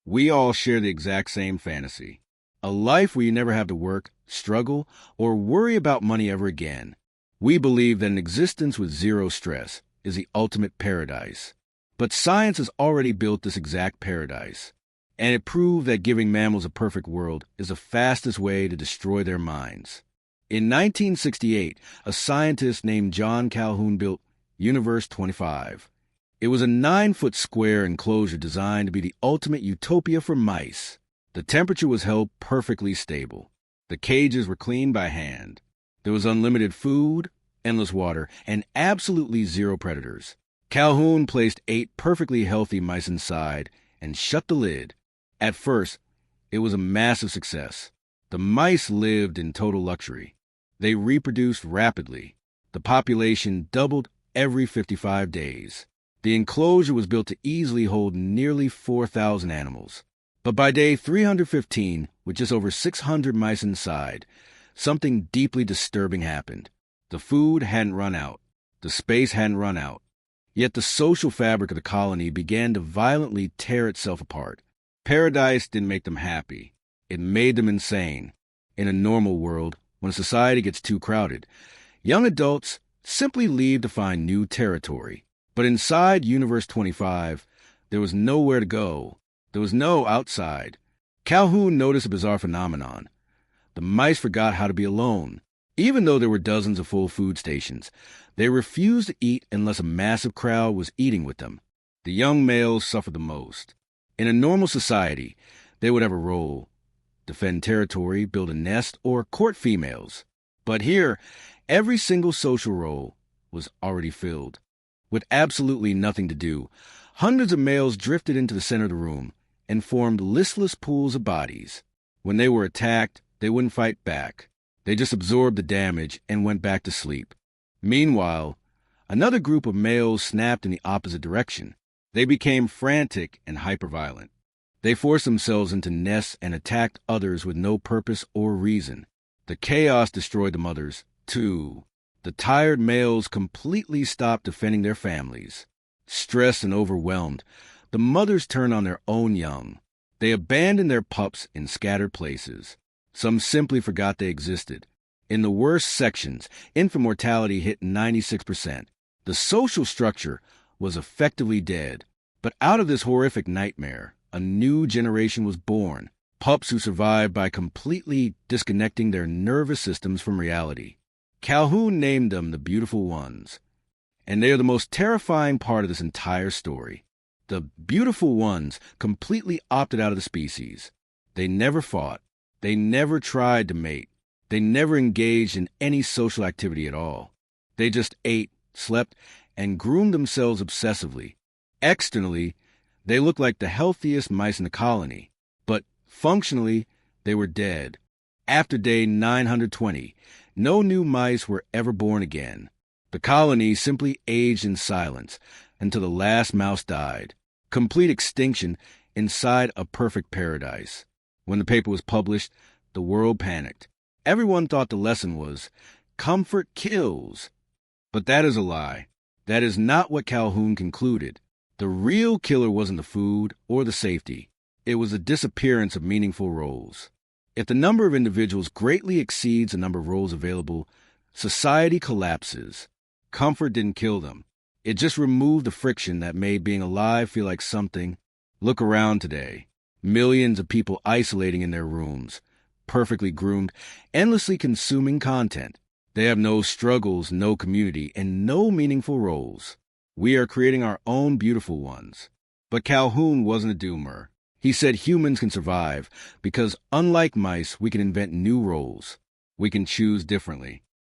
We all share the exact same fantasy. A life where you never have to work, struggle, or worry about money ever again. We believe that an existence with zero stress is the ultimate paradise. But science has already built this exact paradise, and it proved that giving mammals a perfect world is the fastest way to destroy their minds. In 1968, a scientist named John Calhoun built Universe 25. It was a 9-foot square enclosure designed to be the ultimate utopia for mice. The temperature was held perfectly stable. The cages were cleaned by hand. There was unlimited food, endless water, and absolutely zero predators. Calhoun placed 8 perfectly healthy mice inside and shut the lid. At first, it was a massive success. The mice lived in total luxury. They reproduced rapidly. The population doubled every 55 days. The enclosure was built to easily hold nearly 4,000 animals. But by day 315, with just over 600 mice inside, something deeply disturbing happened. The food hadn't run out. The space hadn't run out. Yet the social fabric of the colony began to violently tear itself apart. Paradise didn't make them happy. It made them insane. In a normal world, when a society gets too crowded, young adults simply leave to find new territory. But inside Universe 25, there was nowhere to go. There was no outside. Calhoun noticed a bizarre phenomenon. The mice forgot how to be alone. Even though there were dozens of full food stations, they refused to eat unless a massive crowd was eating with them. The young males suffered the most. In a normal society, they would have a role: defend territory, build a nest, or court females. But here, every single social role was already filled. With absolutely nothing to do, hundreds of males drifted into the center of the room and formed listless pools of bodies. When they were attacked, they wouldn't fight back. They just absorbed the damage and went back to sleep. Meanwhile, another group of males snapped in the opposite direction. They became frantic and hyperviolent. They forced themselves into nests and attacked others with no purpose or reason. The chaos destroyed the mothers, too. The tired males completely stopped defending their families. Stressed and overwhelmed, the mothers turned on their own young. They abandoned their pups in scattered places. Some simply forgot they existed. In the worst sections, infant mortality hit 96%. The social structure was effectively dead. But out of this horrific nightmare, a new generation was born. Pups who survived by completely disconnecting their nervous systems from reality. Calhoun named them the beautiful ones. And they are the most terrifying part of this entire story. The beautiful ones completely opted out of the species. They never fought. They never tried to mate. They never engaged in any social activity at all. They just ate, slept, and groomed themselves obsessively. Externally, they looked like the healthiest mice in the colony. But functionally, they were dead. After day 920, no new mice were ever born again. The colony simply aged in silence until the last mouse died. Complete extinction inside a perfect paradise. When the paper was published, the world panicked. Everyone thought the lesson was, comfort kills. But that is a lie. That is not what Calhoun concluded. The real killer wasn't the food or the safety. It was the disappearance of meaningful roles. If the number of individuals greatly exceeds the number of roles available, society collapses. Comfort didn't kill them. It just removed the friction that made being alive feel like something. Look around today. Millions of people isolating in their rooms, perfectly groomed, endlessly consuming content. They have no struggles, no community, and no meaningful roles. We are creating our own beautiful ones. But Calhoun wasn't a doomer. He said humans can survive because, unlike mice, we can invent new roles. We can choose differently.